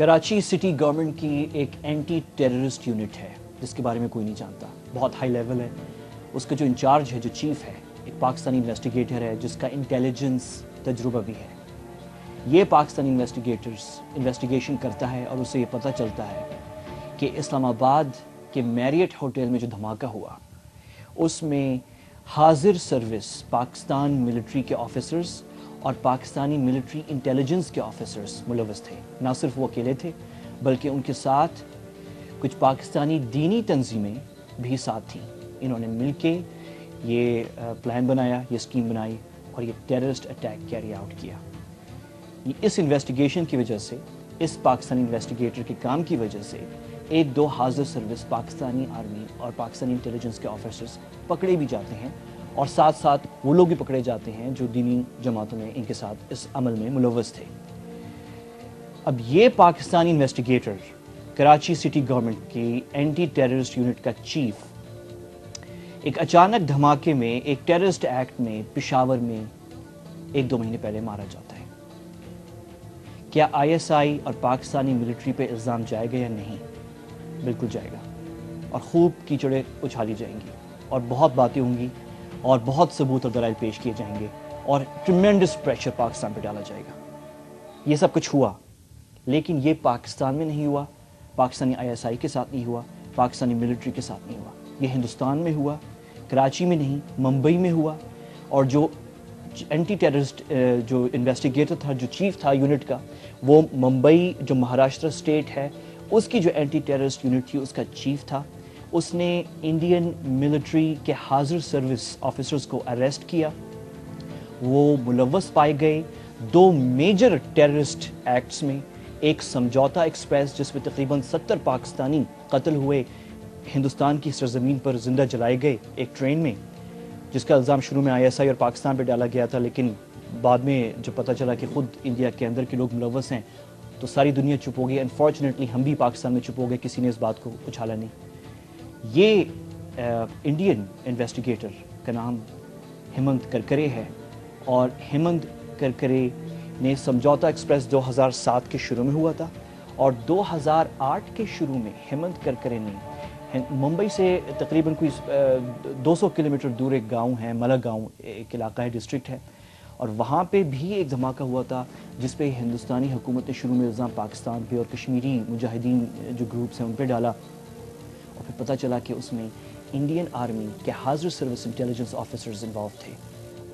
Karachi city government کی ایک anti terrorist unit ہے جس کے بارے میں کوئی نہیں جانتا. بہت ہائی لیول ہے. اس کا جو انچارج ہے, جو چیف ہے, ایک پاکستانی انویسٹیگیٹر ہے جس کا انٹیلیجنس تجربہ بھی ہے. یہ پاکستانی انویسٹیگیشن کرتا ہے اور اسے یہ پتہ چلتا ہے کہ اسلام آباد کے میریٹ ہوٹل میں جو دھماکہ ہوا اس میں حاضر سروس پاکستان ملٹری کے آفیسرز اور پاکستانی ملٹری انٹیلیجنس کے آفیسرز ملوث تھے. نہ صرف وہ اکیلے تھے بلکہ ان کے ساتھ کچھ پاکستانی دینی تنظیمیں بھی ساتھ تھیں. انہوں نے مل کے یہ پلان بنایا, یہ اسکیم بنائی اور یہ ٹیررسٹ اٹیک کیری آؤٹ کیا. اس انویسٹیگیشن کی وجہ سے, اس پاکستانی انویسٹیگیٹر کے کام کی وجہ سے ایک دو حاضر سروس پاکستانی آرمی اور پاکستانی انٹیلیجنس کے آفیسرز پکڑے بھی جاتے ہیں اور ساتھ ساتھ وہ لوگ بھی پکڑے جاتے ہیں جو دینی جماعتوں میں ان کے ساتھ اس عمل میں ملوث تھے. اب یہ Pakistani investigator Karachi city government کی اینٹی ٹیررسٹ یونٹ کا چیف ایک اچانک دھماکے میں, ایک ٹیررسٹ ایکٹ میں پشاور میں 1-2 مہینے پہلے مارا جاتا ہے. کیا ISI اور پاکستانی ملٹری پہ الزام جائے گا یا نہیں؟ بالکل جائے گا اور خوب کیچڑیں اچھالی جائیں گی اور بہت باتیں ہوں گی اور بہت ثبوت اور دلائل پیش کیے جائیں گے اور ٹریمینڈس پریشر پاکستان پہ ڈالا جائے گا. یہ سب کچھ ہوا, لیکن یہ پاکستان میں نہیں ہوا, پاکستانی ISI کے ساتھ نہیں ہوا, پاکستانی ملٹری کے ساتھ نہیں ہوا. یہ ہندوستان میں ہوا, کراچی میں نہیں, ممبئی میں ہوا. اور جو اینٹی ٹیررسٹ جو انویسٹیگیٹر تھا, جو چیف تھا یونٹ کا, وہ ممبئی جو مہاراشٹر اسٹیٹ ہے اس کی جو اینٹی ٹیررسٹ یونٹ تھی اس کا چیف تھا. اس نے انڈین ملٹری کے حاضر سروس آفیسرز کو اریسٹ کیا. وہ ملوث پائے گئے 2 میجر ٹیررسٹ ایکٹس میں. ایک سمجھوتا ایکسپریس جس میں تقریباً 70 پاکستانی قتل ہوئے, ہندوستان کی سرزمین پر زندہ جلائے گئے ایک ٹرین میں, جس کا الزام شروع میں ISI اور پاکستان پہ ڈالا گیا تھا, لیکن بعد میں جب پتہ چلا کہ خود انڈیا کے اندر کے لوگ ملوث ہیں تو ساری دنیا چپ ہو گئی. انفارچونیٹلی ہم بھی پاکستان میں چپ ہو گئے, کسی نے اس بات کو اچھالا نہیں. یہ انڈین انویسٹیگیٹر کا نام ہیمنت کرکرے ہے اور ہیمنت کرکرے نے سمجھوتا ایکسپریس 2007 کے شروع میں ہوا تھا اور 2008 کے شروع میں ہیمنت کرکرے نے ممبئی سے تقریباً کوئی 200 کلومیٹر دور ایک گاؤں ہے, ملک گاؤں ایک علاقہ ہے, ڈسٹرکٹ ہے, اور وہاں پہ بھی ایک دھماکہ ہوا تھا جس پہ ہندوستانی حکومت نے شروع میں الزام پاکستان پہ اور کشمیری مجاہدین جو گروپس ہیں ان پہ ڈالا. اور پھر پتہ چلا کہ اس میں انڈین آرمی کے حاضر سروس انٹیلیجنس آفیسرز انوالو تھے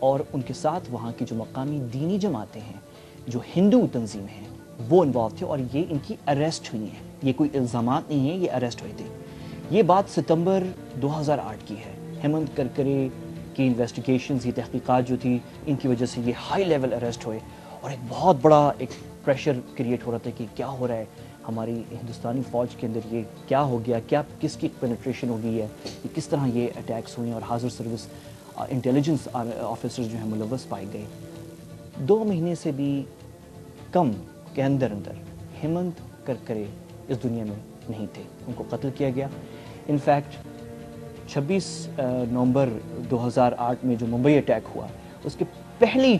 اور ان کے ساتھ وہاں کی جو مقامی دینی جماعتیں ہیں, جو ہندو تنظیم ہیں, وہ انوالو تھے اور یہ ان کی اریسٹ ہوئی ہیں. یہ کوئی الزامات نہیں ہیں, یہ اریسٹ ہوئے تھے. یہ بات ستمبر 2008 کی ہے. ہیمنت کرکرے کی انویسٹیگیشنز, یہ تحقیقات جو تھی, ان کی وجہ سے یہ ہائی لیول اریسٹ ہوئے اور ایک بہت بڑا ایک پریشر کریٹ ہو رہا تھا کہ کیا ہو رہا ہے ہماری ہندوستانی فوج کے اندر, یہ کیا ہو گیا, کیا کس کی پینیٹریشن ہو گئی ہے, کہ کس طرح یہ اٹیکس ہوئے اور حاضر سروس انٹیلیجنس آفیسرز جو ہیں ملوث پائے گئے. 2 مہینے سے بھی کم کے اندر ہیمنت کرکرے اس دنیا میں نہیں تھے, ان کو قتل کیا گیا. انفیکٹ 26 نومبر 2008 میں جو ممبئی اٹیک ہوا اس کے پہلی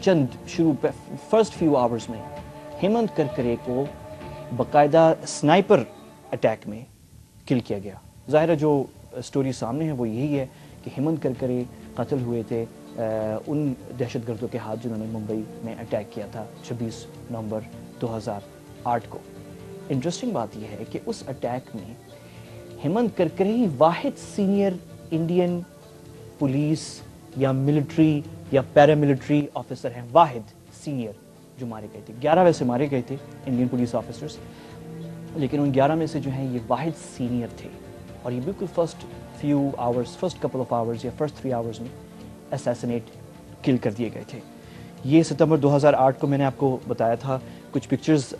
فرسٹ فیو آورز میں ہیمنت کرکرے کو باقاعدہ سنائپر اٹیک میں کل کیا گیا. ظاہر ہے جو سٹوری سامنے ہے وہ یہی ہے کہ ہیمنت کرکرے قتل ہوئے تھے ان دہشت گردوں کے ہاتھ جنہوں نے ممبئی میں اٹیک کیا تھا 26 نومبر 2008 کو. انٹرسٹنگ بات یہ ہے کہ اس اٹیک میں ہیمنت کرکرے ہی واحد سینئر انڈین پولیس یا ملٹری یا پیراملٹری آفیسر ہیں, واحد سینئر جو مارے گئے تھے. 11 ویسے مارے گئے تھے انڈین پولیس آفیسرز, لیکن ان 11 میں سے جو ہیں یہ واحد سینئر تھے اور یہ بالکل فرسٹ کپل آف آورز یا فرسٹ 3 آورز میں اسیسنیٹ کل کر دیے گئے تھے. یہ ستمبر 2008 کو میں نے آپ کو بتایا تھا. کچھ پکچرز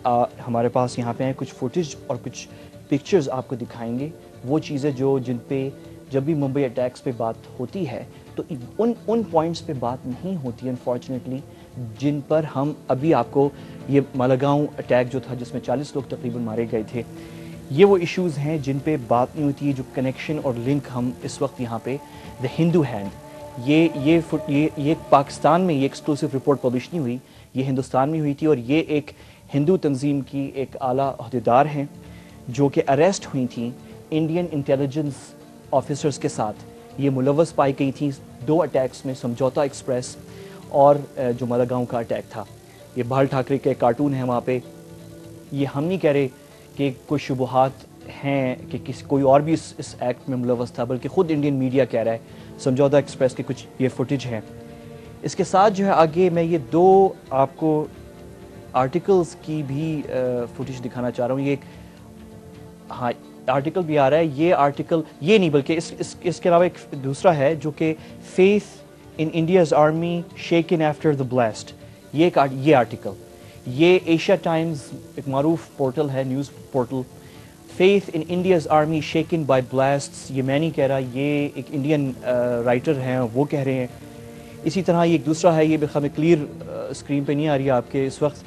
ہمارے پاس یہاں پہ ہیں, کچھ فوٹیج اور کچھ پکچرز آپ کو دکھائیں گے. وہ چیزیں جن پہ جب بھی ممبئی اٹیکس پہ بات ہوتی ہے تو ان پوائنٹس پہ بات نہیں ہوتی انفارچونیٹلی, جن پر ہم ابھی آپ کو, یہ مالاگاؤں اٹیک جو تھا جس میں 40 لوگ تقریباً مارے گئے تھے, یہ وہ ایشوز ہیں جن پہ بات نہیں ہوتی ہے. جو کنیکشن اور لنک ہم اس وقت یہاں پہ دا ہندو ہینڈ, یہ پاکستان میں یہ ایکسکلوسیو رپورٹ پبلش نہیں ہوئی, یہ ہندوستان میں ہوئی تھی اور یہ ایک ہندو تنظیم کی ایک اعلیٰ عہدیدار ہیں جو کہ اریسٹ ہوئی تھیں انڈین انٹیلیجنس آفیسرز کے ساتھ. یہ ملوث پائی گئی تھیں 2 اٹیکس میں, سمجھوتا ایکسپریس اور جو مالیگاؤں کا اٹیک تھا. یہ بال ٹھاکرے کے کارٹون ہیں وہاں پہ. یہ ہم نہیں کہہ رہے کہ کوئی شبہات ہیں کہ کوئی اور بھی اس ایکٹ میں ملوث تھا, بلکہ خود انڈین میڈیا کہہ رہا ہے. سمجھوتا ایکسپریس کے کچھ یہ فوٹیج ہیں. اس کے ساتھ جو ہے آگے میں یہ 2 آپ کو آرٹیکلز کی بھی فوٹیج دکھانا چاہ رہا ہوں. یہ ایک ہاں آرٹیکل بھی آ رہا ہے. یہ آرٹیکل یہ نہیں بلکہ اس کے علاوہ ایک دوسرا ہے جو کہ faith in India's army shaken after the blast. یہ آرٹیکل یہ ایشیا ٹائمز ایک معروف پورٹل ہے, news portal. Faith in India's army shaken by blasts, یہ میں نہیں کہہ رہا, یہ ایک انڈین رائٹر ہیں وہ کہہ رہے ہیں. اسی طرح یہ ایک دوسرا ہے, یہ ہمیں کلیئر اسکرین پہ نہیں آ رہی ہے آپ کے اس وقت,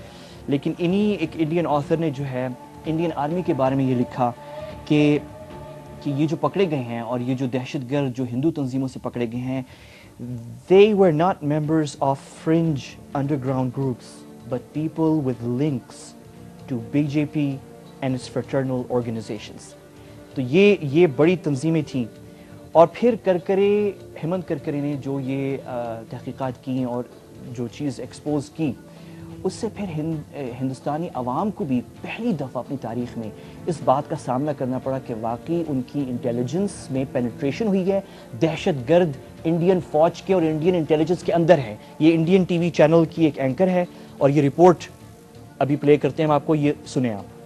لیکن انہی ایک انڈین آتھر نے جو ہے انڈین آرمی کے بارے میں یہ لکھا کہ یہ جو پکڑے گئے ہیں اور یہ جو دہشت گرد جو ہندو تنظیموں سے پکڑے گئے ہیں, they were not members of fringe underground groups but people with links to BJP and its fraternal organizations. تو یہ بڑی تنظیمیں تھیں. اور پھر کرکرے ہیمنت کرکرے نے جو یہ تحقیقات کی اور جو چیز ایکسپوز کی, اس سے پھر ہندوستانی عوام کو بھی پہلی دفعہ اپنی تاریخ میں اس بات کا سامنا کرنا پڑا کہ واقعی ان کی انٹیلیجنس میں پینیٹریشن ہوئی ہے. دہشت گرد انڈین فوج کے اور انڈین انٹیلیجنس کے اندر ہے. یہ انڈین ٹی وی چینل کی ایک اینکر ہے اور یہ رپورٹ ابھی پلے کرتے ہیں ہم آپ کو, یہ سنیں آپ.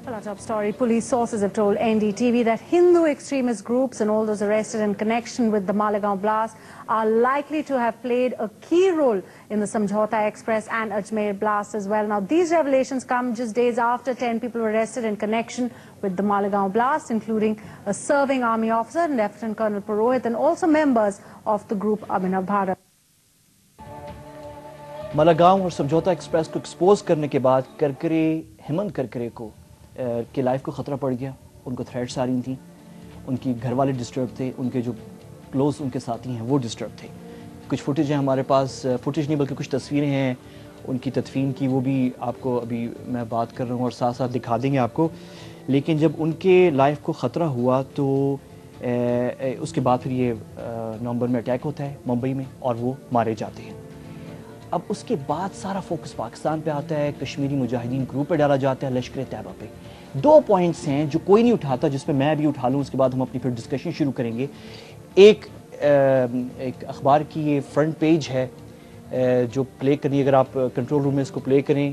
Well, our top story, police sources have told NDTV that Hindu extremist groups and all those arrested in connection with the Malegaon blast are likely to have played a key role in the Samjhauta Express and Ajmer blast as well. Now, these revelations come just days after 10 people were arrested in connection with the Malegaon blast, including a serving army officer, Lieutenant Colonel Purohit, and also members of the group Abhinav Bharat. Malegaon اور سمجھوتا express کو expose کرنے کے بعد کرکرے ہیمنت کرکرے کو کہ life کو خطرہ پڑ گیا. ان کو تھریٹس آ رہی تھیں, ان کی گھر والے ڈسٹرب تھے, ان کے جو کلوز ان کے ساتھی ہیں وہ ڈسٹرب تھے. کچھ فوٹیج ہیں ہمارے پاس, فوٹیج نہیں بلکہ کچھ تصویریں ہیں ان کی تدفین کی, وہ بھی آپ کو ابھی میں بات کر رہا ہوں اور ساتھ ساتھ دکھا دیں گے آپ کو. لیکن جب ان کے لائف کو خطرہ ہوا تو اس کے بعد پھر یہ نومبر میں اٹیک ہوتا ہے ممبئی میں اور وہ مارے جاتے ہیں. اب اس کے بعد سارا فوکس پاکستان پہ آتا ہے, کشمیری مجاہدین گروپ پہ ڈالا جاتا ہے, لشکر طیبہ پہ. 2 پوائنٹس ہیں جو کوئی نہیں اٹھاتا, جس پہ میں بھی اٹھا لوں, اس کے بعد ہم اپنی پھر ڈسکشن شروع کریں گے. ایک اخبار کی یہ فرنٹ پیج ہے جو پلے کرنی, اگر آپ کنٹرول روم میں اس کو پلے کریں,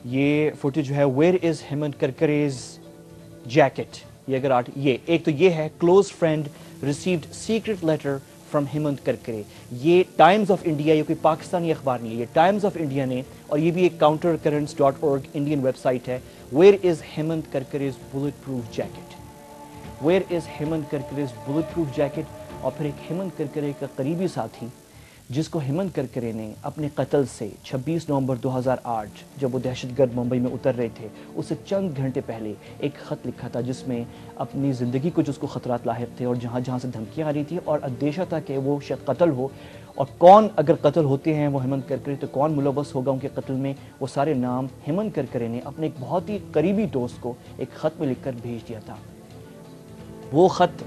یہ فوٹیج جو ہے where is Hemant Karkare's jacket. یہ اگر یہ ایک تو یہ ہے close friend received secret letter from Hemant Karkare. یہ ٹائمز آف انڈیا, یہ کوئی پاکستانی اخبار نہیں ہے, یہ ٹائمز آف انڈیا نے, اور یہ بھی ایک countercurrents.org انڈین ویب سائٹ ہے. Where is Hemant Karkare's bullet proof jacket, where is Hemant Karkare's bullet proof jacket. اور پھر ایک ہیمنت کرکرے کا قریبی ساتھی جس کو ہیمنت کرکرے نے اپنے قتل سے 26 نومبر 2008 جب وہ دہشت گرد ممبئی میں اتر رہے تھے, اس سے چند گھنٹے پہلے ایک خط لکھا تھا جس میں اپنی زندگی کو جس کو خطرات لاحق تھے اور جہاں جہاں سے دھمکیاں آ رہی تھی اور اندیشہ تھا کہ وہ شاید قتل ہو, اور کون اگر قتل ہوتے ہیں وہ ہیمنت کرکرے تو کون ملوث ہوگا ان کے قتل میں. وہ سارے نام ہیمنت کرکرے نے اپنے ایک بہت ہی قریبی دوست کو ایک خط میں لکھ کر بھیج دیا تھا. وہ خط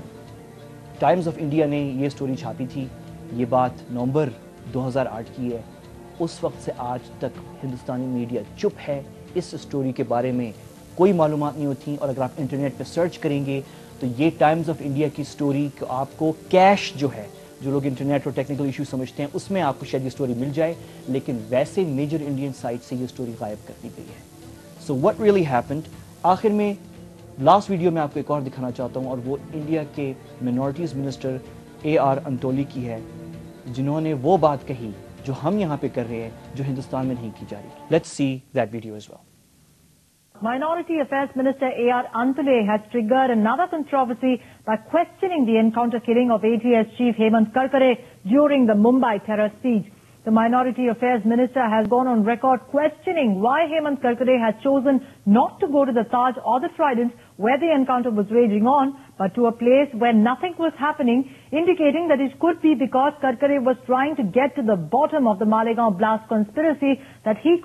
ٹائمز آف انڈیا نے یہ سٹوری چھاپی تھی. یہ بات نومبر 2008 کی ہے. اس وقت سے آج تک ہندوستانی میڈیا چپ ہے, اس سٹوری کے بارے میں کوئی معلومات نہیں ہوتی. اور اگر آپ انٹرنیٹ پہ سرچ کریں گے تو یہ ٹائمز آف انڈیا کی سٹوری آپ کو کیش جو ہے, جو لوگ انٹرنیٹ اور ٹیکنیکل ایشو سمجھتے ہیں, اس میں آپ کو شاید یہ سٹوری مل جائے, لیکن ویسے میجر انڈین سائٹ سے یہ سٹوری غائب کر دی گئی ہے. سو what really happened, آخر میں لاسٹ ویڈیو میں آپ کو ایک اور دکھانا چاہتا ہوں, اور وہ انڈیا کے منورٹیز منسٹر AR انتولی کی ہے, جنہوں نے وہ بات کہی جو ہم یہاں پہ کر رہے ہیں, جو ہندوستان میں نہیں کی جا رہی. Let's see that video as well. Minority Affairs Minister A.R. Antole has triggered another controversy by questioning the encounter killing of ATS Chief Hemant Karkare during the Mumbai terror siege. The Minority Affairs Minister has gone on record questioning why Hemant Karkare had chosen not to go to the Taj or the Trident where the encounter was raging on, but to a place where nothing was happening, indicating that it could be because Karkare was trying to get to the bottom of the Malegaon blast conspiracy that he could